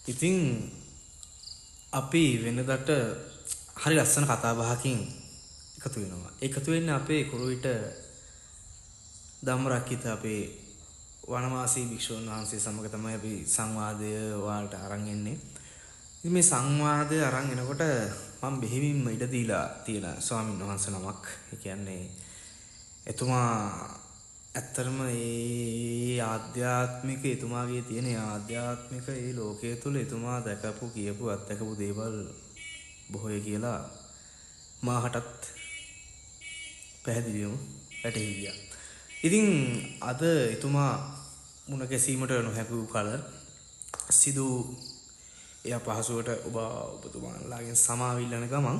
ඉතින් අපි වෙනදට හරි ලස්සන කතා බහකින් එකතු වෙනවා. එකතු වෙන්නේ අපේ කුරුවිට ධම්මරක්කිත අපේ වනවාසී භික්ෂුන් වහන්සේ සමග තමයි අපි සංවාදය ඔයාලට අරන් එන්නේ. ඉතින් මේ සංවාදය අරන් එනකොට මම බෙහෙවින්ම ඉඩ දීලා තියෙන ස්වාමීන් වහන්සේ නමක්. ඒ කියන්නේ එතුමා ඇත්තරම ඒ ආධ්‍යාත්මික එතුමාගේ තියෙන ආධ්‍යාත්මික ඒ ලෝකයේ තුල එතුමා දැකපු කියපු අත්දැකපු දේවල් බොහෝයි කියලා මාහටත් පැහැදිලිවම වැටහි ගියා. ඉතින් අද එතුමා මුණ ගැසීමට නොහැකි කල සිදු එය පහසුවට ඔබතුමාලාගෙන් සමාව ඉල්ලන ගමන්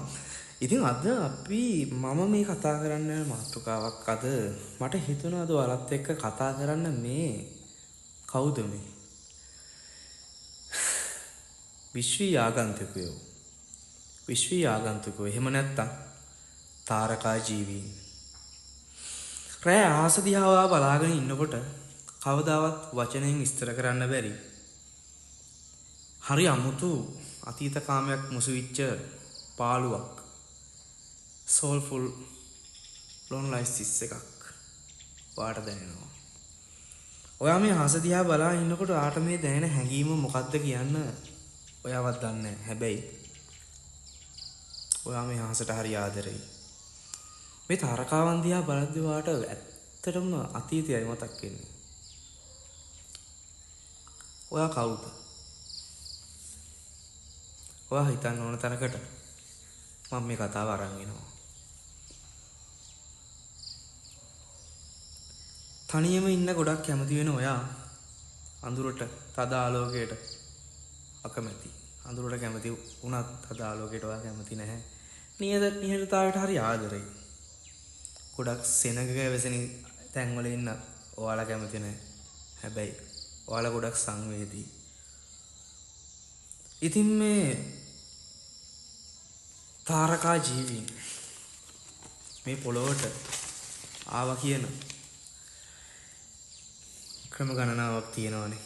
ඉතින් අද අපි මම මේ කතා කරන්න යන මාතෘකාවක් අද මට හිතුණා අද ඔයාලත් එක්ක කතා කරන්න මේ කවුද මේ විශ්වීය ආගන්තුකයෝ එහෙම නැත්තම් තාරකා ජීවීන් රෑ ආස දිහා බලාගෙන ඉන්නකොට කවදාවත් වචනයෙන් විස්තර කරන්න බැරි හරි අමුතු අතීත කාමයක් මුසුවිච්ච පාළුවක් soulful loneliness එකක් වාට දැනෙනවා. ඔයා මේ ආස දිහා බලා ඉන්නකොට ආට මේ දැනෙන හැඟීම මොකක්ද කියන්න ඔයාවත් දන්නේ නැහැ. හැබැයි ඔයා මේ ආසට හරි ආදරෙයි. මේ තාරකාවන් දිහා බලද්දී වාට ඇත්තටම අතීතයයි මතක් වෙන්නේ. ඔයා කවුද? ඔයා හිතන්න ඕන තරකට මම මේ කතාව අරන් එනවා. තනියම ඉන්න ගොඩක් කැමති වෙන ඔයා අඳුරට තද ආලෝකයට අකමැති. අඳුරට කැමති වුණත් තද ආලෝකයට ඔයා කැමති නැහැ. නිහඬතාවයට හරි ආදරෙයි. ගොඩක් සෙනගක වැසෙන තැන්වල ඉන්න ඔයාලා කැමති නැහැ. හැබැයි ඔයාලා ගොඩක් සංවේදී. ඉතින් මේ තාරකා ජීවීන් මේ පොළොවට ආවා කියන ක්‍රම ගණනාවක් තියෙනවානේ.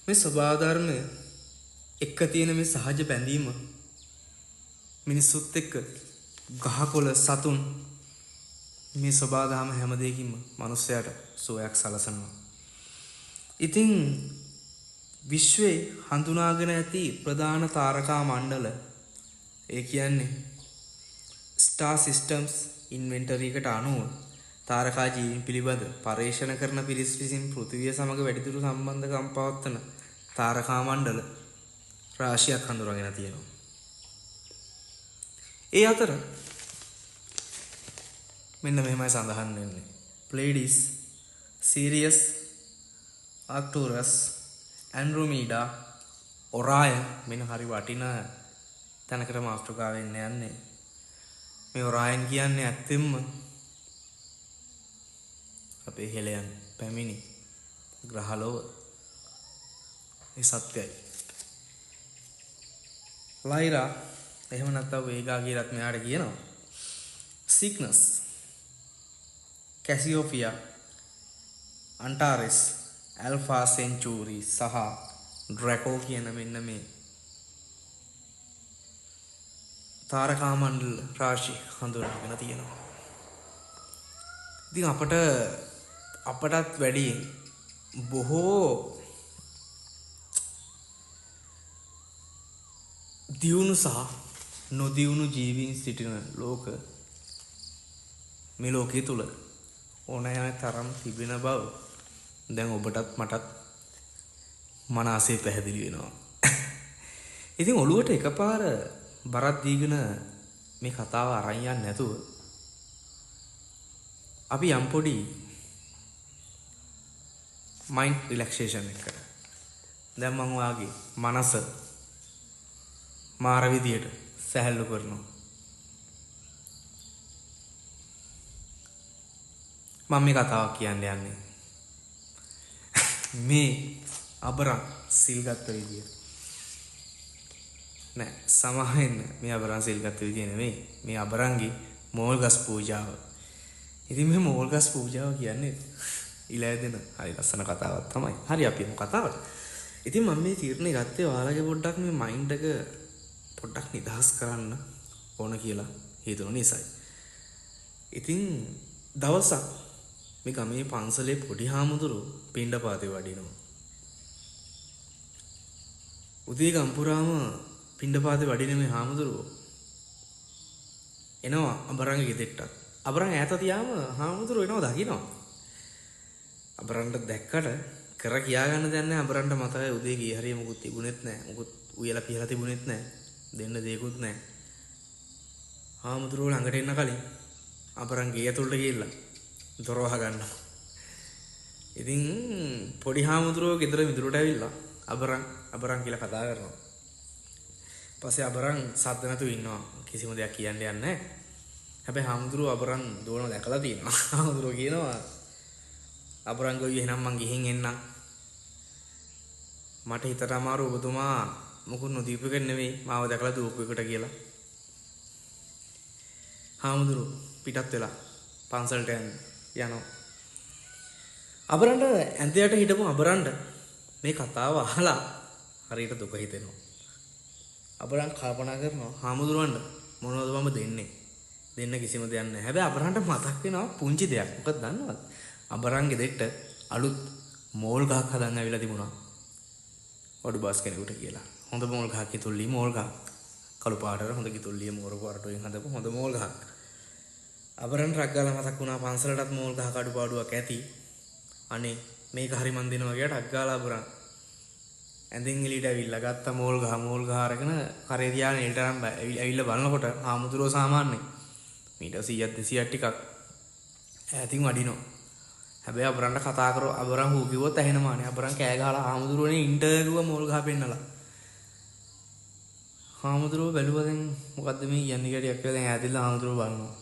මේ ස්වභාව ධර්ම එක්ක තියෙන මේ සහජ බැඳීම මිනිස්සුත් එක්ක ගහකොළ සතුන් මේ ස්වභාව ධර්ම හැම දෙයකින්ම මිනිස්සයාට සෝයක් සලසනවා. ඉතින් විශ්වයේ හඳුනාගෙන ඇති ප්‍රධාන තාරකා මණ්ඩල ඒ කියන්නේ ස්ටාර් සිස්ටම්ස් ඉන්වෙන්ටරි එකට අනුව තාරකා ජීවීන් පිළිබඳ පර්යේෂණ කරන පිරිස් විසින් පෘථිවිය සමග වැඩිදුර සම්බන්ධකම් පවත්වන තාරකා මණ්ඩල රාශියක් හඳුනාගෙන තියෙනවා. ඒ අතර මෙන්න මෙහෙමයි සඳහන් වෙන්නේ. ප්ලේඩිස්, සීරියස්, ආක්ටුරස්, ඇන්ඩ්‍රොමීඩා, ඔරායන් මෙන්න හරි වටිනා තැනකට මාතෘකාවෙන් යන්නේ. මේ ඔරායන් කියන්නේ ඇත්තෙන්ම අපේ හෙළයන් පැමිණි ග්‍රහලොව ඒ සත්‍යයි. ලයිරා එහෙම නැත්නම් වේගා කියලාත් මෙයාට කියනවා. සිග්නස්, කැසියෝපියා, අන්ටාරෙස්, ඇල්ෆා සෙන්චූරි සහ ඩ්‍රැකෝ කියන මෙන්න මේ තාරකා මණ්ඩල රාශි හඳුනාගෙන තියෙනවා. ඉතින් අපටත් වැඩි බොහෝ දියුණු සහ නොදියුණු ජීවීන් සිටින මේ ලෝකයේ තුල ඕනෑම තරම් තිබෙන බව දැන් ඔබටත් මටත් මනසේ පැහැදිලි වෙනවා. ඉතින් ඔළුවට එකපාර බරක් දීගෙන මේ කතාව අරන් යන්නේ නැතුව අපි යම් පොඩි මයින්ඩ් රිලැක්සේෂන් එකකට දැන් මම ඔයාගේ මනස මාර විදියට සැහැල්ලු කරනවා. මම මේ කතාවක් කියන්න යන්නේ මේ අබරන් සිල් ගත්ත විදිය නෑ, සමාවෙන්න. මේ අබරන් සිල් ගත්ත විදිය නෙමෙයි, මේ අබරන්ගේ මෝල්ගස් පූජාව. ඉතින් මේ මෝල්ගස් පූජාව කියන්නේ ඉලෑදෙන හරි ලස්සන කතාවක් තමයි. හරි අපි යමු කතාවට. ඉතින් මම මේ තීරණය ගත්තේ ඔයාලගේ පොඩ්ඩක් මේ මයින්ඩ් එක පොඩ්ඩක් නිදහස් කරන්න ඕන කියලා හේතුව නිසායි. ඉතින් දවසක් මේ ගමේ පන්සලේ පොඩි හාමුදුරුවෝ පිණ්ඩපාතේ වඩිනවා. උදේ ගම්පුරාම පිණ්ඩපාතේ වඩින මේ හාමුදුරුවෝ එනවා අබරංගේ ගෙදෙට්ටත්. අබරං ඈත තියාම හාමුදුරුවෝ එනවා දකින්නවා. අබරන්ට දැක්කට කර කියා ගන්න දෙයක් නැහැ. අබරන්ට මතකයි උදේ ගියේ හරිය මොකුත් තිබුණෙත් නැහැ. මොකුත් උයලා පියලා තිබුණෙත් නැහැ. දෙන්න දෙයක්වත් නැහැ. හාමුදුරුවෝ ළඟට එන්න කලින් අබරන් ගේ ඇතුළට ගිහිල්ලා දොර වහ ගන්නවා. ඉතින් පොඩි හාමුදුරුවෝ ගෙදර මිදුලට ඇවිල්ලා අබරන් කියලා කතා කරනවා. පස්සේ අබරන් සද්ද නැතුව ඉන්නවා. කිසිම දෙයක් කියන්න යන්නේ නැහැ. හැබැයි හාමුදුරුවෝ අබරන් දුවන දැකලා තියෙනවා. හාමුදුරුවෝ කියනවා අබරන් ගොයි එහෙනම් මං ගිහින් එන්නම්. මට හිතට අමාරු ඔබතුමා මොකුත් නොදීපු එක නෙවෙයි මාව දැකලා දුවපු එකට කියලා. හාමුදුරුවෝ පිටත් වෙලා පන්සලට යනවා. අබරන්ට ඇඳයට හිටපු අබරන්ට මේ කතාව අහලා හරියට දුක හිතෙනවා. අබරන් කල්පනා කරනවා හාමුදුරුවන්ට මොනවද මම දෙන්නේ? දෙන්න කිසිම දෙයක් නැහැ. හැබැයි අබරන්ට මතක් වෙනවා පුංචි දෙයක්. මොකද දන්නවද? අබරන්ගේ දෙට්ට අලුත් මෝල් ගහක් හදන්න ඇවිල්ලා තිබුණා. ඔඩු බාස් කෙනෙකුට කියලා. හොඳ මෝල් ගහක් කිතුල්ලි මෝල් ගහක්. කළු පාටට හොඳ කිතුල්ලිය මෝර පාටෙන් හදපු හොඳ මෝල් ගහක්. අබරන්ට රක් ගාලා මතක් වුණා පන්සලටත් මෝල් ගහක අඩුපාඩුවක් ඇති. අනේ මේක හරි මන් දෙනවා කියලා ටක් ගාලා අබරන් ඇඳෙන් එළියට ඇවිල්ලා ගත්ත මෝල් ගහ අරගෙන කරේ තියාගෙන එළියට අරන් ඇවිල්ලා බලනකොට හාමුදුරුවෝ සාමාන්‍යයෙන් මීටර් 100ක් 200ක් ටිකක් ඈතින් වඩිනවා. හැබැයි අබරන්ට කතා කරෝ අබරන් හූ කිව්වොත් ඇහෙනමානේ. අබරන් කෑ ගහලා හාමුදුරුවනේ ඉන්ටර්වියුව මෝල් ගහ පෙන්නලා. හාමුදුරුවෝ බැලුවා දැන් මොකද්ද මේ කියන්නේ කියලා ටිකක් දැන් ඈතින්ලා හාමුදුරුවෝ බලනවා.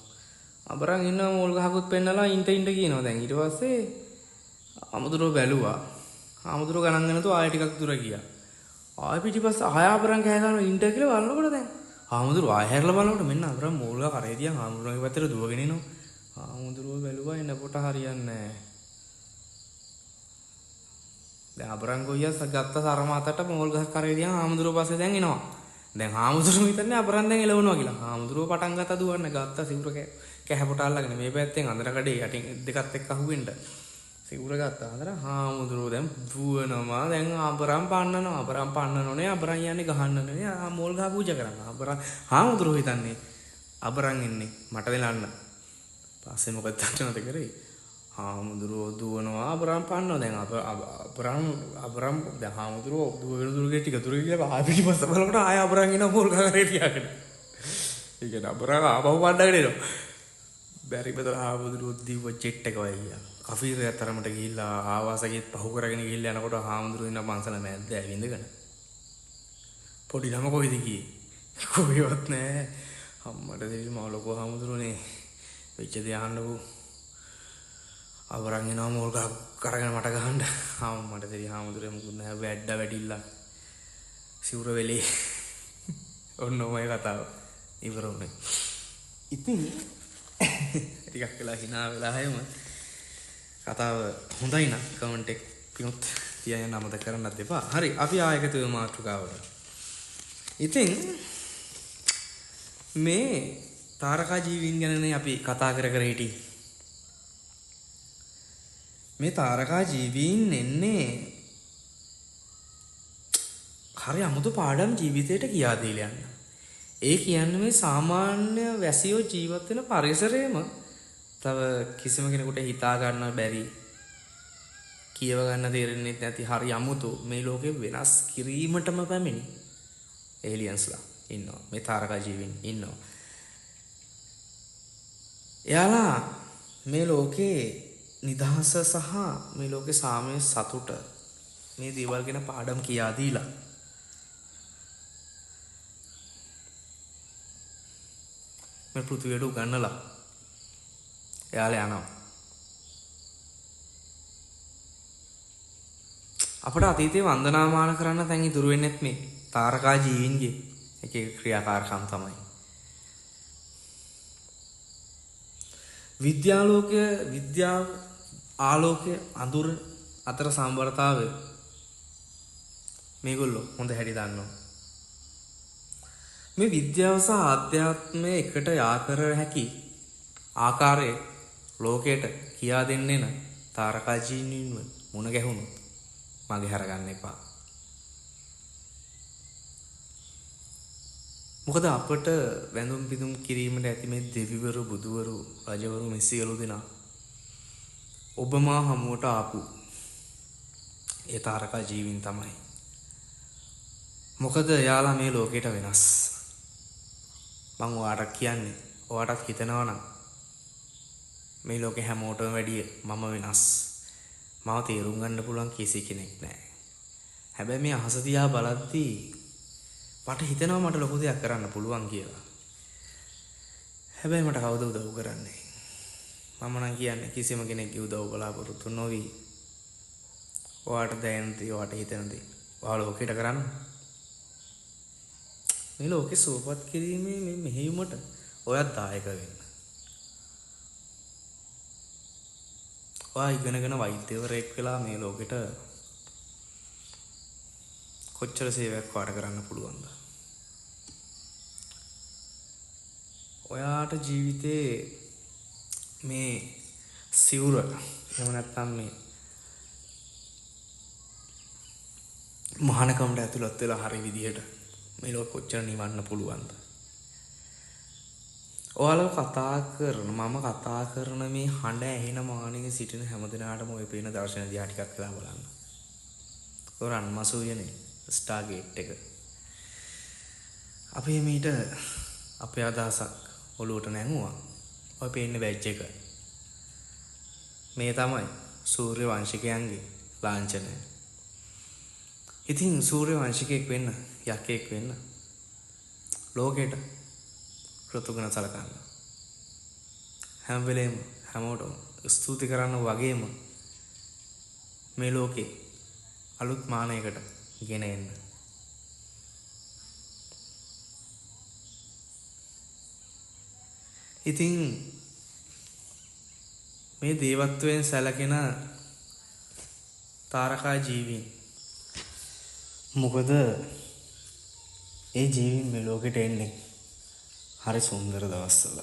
අබරන් ඉන්නවා මෝල් ගහකුත් පෙන්නලා ඉන්ට කියනවා. දැන් ඊට පස්සේ හාමුදුරුවෝ බැලුවා. හාමුදුරුවෝ ගණන් ගන්නතු ආයෙ ටිකක් දුර ගියා. ආයෙ පිටිපස්ස ආයෙ අබරන් කෑ ගන්නවා ඉන්ට කියලා බලනකොට දැන් හාමුදුරුවෝ ආයෙ හැරලා බලනකොට මෙන්න අබරන් මෝල් ගහ කරේ තියන් හාමුදුරුවෝගේ පැත්තට දුවගෙන එනවා. හාමුදුරුවෝ බැලුවා එනකොට හරියන්නේ නැහැ. දැන් අබරන් ගොයියා ගත්ත සරමාතට මෝල් ගහ කරේ තියන් හාමුදුරුවෝ පස්සේ දැන් එනවා. දැන් හාමුදුරුවෝ හිතන්නේ අබරන් දැන් එලවනවා කියලා. හාමුදුරුවෝ පටන් ගත්ත දුවන්න ගත්ත සිවුර කැහපොට අල්ලගෙන මේ පැත්තෙන් අඳන කඩේ යටින් දෙකත් එක්ක අහුවෙන්න සිවුර ගත්තා. අතර හාමුදුරුවෝ දැන් දුවනවා. දැන් අබරන් පන්නනෝනේ අබරන් යන්නේ ගහන්නනේ මෝල් ගහ පූජා කරන්න. අබරන් හාමුදුරුවෝ හිතන්නේ අබරන් එන්නේ මට වෙලන්න. පස්සේ මොකද තටනද කරේ? හාමුදුරුවෝ දුවනවා අබරන් පන්නනවා. දැන් අබරන් දැන් හාමුදුරුවෝ දුවගෙන ටික දුර ගිහලා ආයෙ පිටිපස්ස බලනකොට ආයෙ අබරන් එනවා මෝල් ගහ කරේ තියාගෙන. ඒ කියන්නේ අබරන් ආපහු පණ්ඩගෙන එනවා. බැරි බදලා හාමුදුරුවෝ දිව්ව චෙට් එක වයියා. කෆීරේ අතරමට ගිහිල්ලා ආවාසගෙත් පහු කරගෙන ගිහිල්ලා යනකොට හාමුදුරුවෝ ඉන්න පන්සල මැද්ද ඇවිඳගෙන. පොඩි ළම කොහෙද ගියේ? කොහෙවත් නැහැ. අම්මට දෙවි මම ලොකු හාමුදුරුවනේ. වෙච්ච දේ අහන්නකෝ. අබරන් එනවා මෝල් ගහ කරගෙන මට ගහන්න. අම්මට දෙවි හාමුදුරුවෝ මුකුත් නැහැ වැඩ වැඩිලා. සිවුර වෙලේ. ඔන්න ඔය කතාව ඉවර වුණේ. ඉතින් ටිකක් වෙලා hina වෙලා හැම කතාව හොඳයි නම් කමෙන්ට් එක පිනුත් තියන්න අමතක කරන්නත් එපා. හරි අපි ආයෙත් වෙමු මාතෘකාවට. ඉතින් මේ තාරකා ජීවීන් ගැනනේ අපි කතා කර හිටියේ. මේ තාරකා ජීවීන් එන්නේ හරි අමුතු පාඩම් ජීවිතේට කියා දීලා යන්න. ඒ කියන්නේ මේ සාමාන්‍ය වැසියෝ ජීවත් වෙන පරිසරයේම තව කිසිම කෙනෙකුට හිතා ගන්න බැරි කියව ගන්න තේරෙන්නේ නැති හරි අමුතු මේ ලෝකේ වෙනස් කිරීමටම පැමිණි ඒලියන්ස්ලා ඉන්නවා. මේ තාරකා ජීවීන් ඉන්නවා. එයාලා මේ ලෝකේ නිදහස සහ මේ ලෝකේ සාමය සතුට මේ දේවල් ගැන පාඩම් කියා දීලා මේ පෘථිවියට උගන්වලා එයාලා යනවා. අපට අතීතයේ වන්දනාමාන කරන්න තැන් ඉතුරු වෙන්නේත් මේ තාරකා ජීවීන්ගේ එක එක ක්‍රියාකාරකම් තමයි. විද්‍යාව ආලෝකය අඳුර අතර සම්බරතාවය මේගොල්ලෝ හොඳ හැටි දන්නවා. මේ විද්‍යාව සහ ආධ්‍යාත්මය එකට යාකර හැකි ආකාරයේ ලෝකයට කියා දෙන්නේ න තාරකා ජීවීන්ව මුණ ගැහුණු මගේ හරගන්න එපා. මොකද අපට වැඳුම් පිදුම් කිරීමට ඇති මේ දෙවිවරු බුදුවරු රජවරු මේ සියලු දෙනා ඔබ මා හමුවට ආපු ඒ තාරකා ජීවීන් තමයි. මොකද එයාලා මේ ලෝකයට වෙනස්. මං ඔයාට කියන්නේ ඔයාටත් හිතනවා නම් මේ ලෝකේ හැමෝටම වැඩිය මම වෙනස්. මාව තේරුම් ගන්න පුළුවන් කිසි කෙනෙක් නැහැ. හැබැයි මේ අහස දිහා බලද්දී මට හිතෙනවා මට ලොකු දෙයක් කරන්න පුළුවන් කියලා. හැබැයි මට කවුද උදව් කරන්නේ? මම නම් කියන්නේ කිසිම කෙනෙක්ගේ උදව් බලාපොරොත්තු නොවි. ඔයාට දැනෙන දේ ඔයාට හිතෙන දේ ඔයා ලෝකෙට කරන්න. මේ ලෝකේ සුවපත් කිරීමේ මේ මෙහෙයුමට ඔයත් දායක වෙන්න. ඔයා ඉගෙනගෙන වෛද්‍යවරයෙක් වෙලා මේ ලෝකෙට කොච්චර සේවයක් වාට කරන්න පුළුවන්ද? ඔයාට ජීවිතේ මේ සිවුර එහෙම නැත්නම් මේ මහානකමට ඇතුළත් වෙලා හරි විදිහට මේ ලෝක කොච්චර නිවන්න පුළුවන්ද? ඔයාලව කතා කරන මම කතා කරන මේ හඬ ඇහෙන මානෙක සිටින හැමදෙනාටම ඔය පේන දර්ශන දිහා ටිකක් වෙලා බලන්න. ඔරන් මසුයනේ ස්ටාර්ගේට් එක. අපි මේට අපේ අදහසක් ඔලුවට නැංගුවා. ඔය පේන්නේ බැච් එක. මේ තමයි සූර්ය වංශිකයන්ගේ ලාංඡනය. ඉතින් සූර්ය වංශිකයෙක් වෙන්න, යක්කයෙක් වෙන්න ලෝකෙට කෘතඥ සලකන්න. හැම වෙලේම හැමෝටම ස්තුති කරන්න වගේම මේ ලෝකේ අලුත් මානයකට ගෙන එන්න. ඉතින් මේ දේවත්වයෙන් සැලකෙන තාරකා ජීවීන් මොකද ඒ ජීවීන් මේ ලෝකෙට එන්නේ හරි සුන්දර දවස්වල.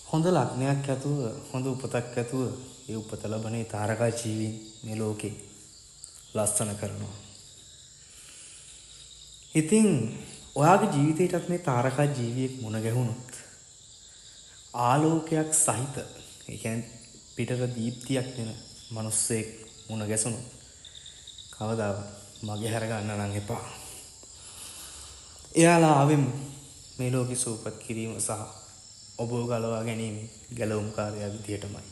හොඳ ලග්නයක් ඇතුව හොඳ උපතක් ඇතුව ඒ උපත ලබන තාරකා ජීවීන් මේ ලෝකේ ලස්සන කරනවා. ඉතින් ඔයාගේ ජීවිතේටත් මේ තාරකා ජීවියෙක් මුණ ගැහුණොත් ආලෝකයක් සහිත ඒ කියන්නේ පිටට දීප්තියක් දෙන මිනිස්සෙක් මුණ ගැසුණොත් කවදාවත් මගේ හැර ගන්න නම් එපා. එයාලා ආවෙම මේ ලෝකෙ සූපත් කිරීම සහ ඔබව ගලවා ගැනීම ගැලවුම්කාරයා විදියටමයි.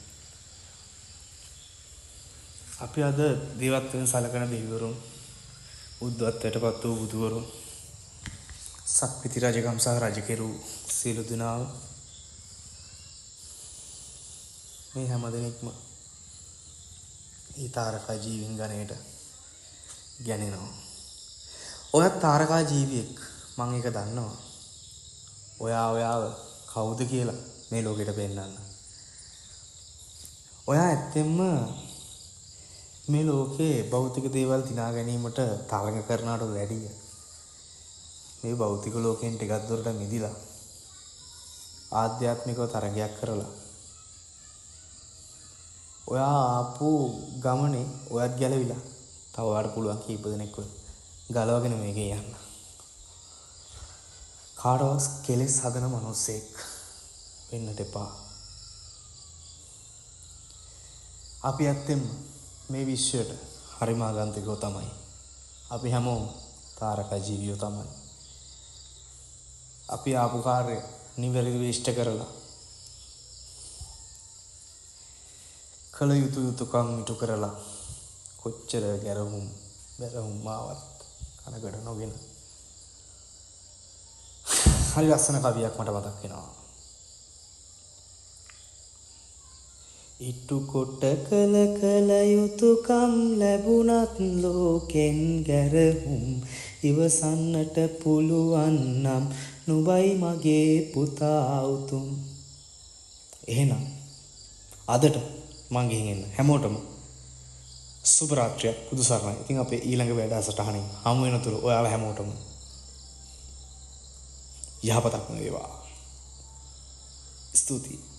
අපි අද දේවත්වයෙන් සලකන දෙවිවරුන් බුද්ධත්වයට පත් වූ බුදුවරුන් සක්විති රජකම් සහ රජකෙරු සියලු දෙනාව මේ හැම දෙනෙක්ම ඒ තාරකා ජීවීන් ගණයට ගැනෙනවා. ඔයත් තාරකා ජීවියෙක් මම ඒක දන්නවා. ඔයාව කවුද කියලා මේ ලෝකෙට පෙන්නන්න. ඔයා ඇත්තෙන්ම මේ ලෝකේ භෞතික දේවල් දිනා ගැනීමට තරඟ කරනවට වැඩිය මේ භෞතික ලෝකෙන් ටිකක් දුරට මිදිලා ආධ්‍යාත්මිකව තරගයක් කරලා ඔයා ආපු ගමනේ ඔයත් ගැලවිලා තව ඔයාට පුළුවන් කීප දෙනෙක්ව ගලවගෙන මේකේ යන්න. කාටවත් කෙලෙස් හදන මිනිස්සෙක් වෙන්නට එපා. අපි ඇත්තෙම මේ විශ්වයට හරිම ආගන්තුකෝ තමයි. අපි හැමෝම තාරකා ජීවියෝ තමයි. අපි ආපු කාර්යය නිවැරදිව ඉෂ්ට කරලා කල යුතු යුතුකම් ඉටු කරලා කොච්චර ගැරහුම් බැරහුම් මාවත් කනකට නොගෙන හරි ලස්සන කවියක් මට මතක් වෙනවා. ඉටු කොට කල යුතුකම් ලැබුණත් ලෝකෙන් ගැරහුම් ඉවසන්නට පුළුවන් නම් නුඹයි මගේ පුතා උතුම්. එහෙනම් අදට මං ගිහින් එන්න හැමෝටම සුබ රාත්‍රියක් බුදු සරණයි. ඉතින් අපේ ඊළඟ වැඩසටහනින් හමු වෙනතුරු ඔයාලා හැමෝටම යහපතක්ම වේවා. ස්තුතියි.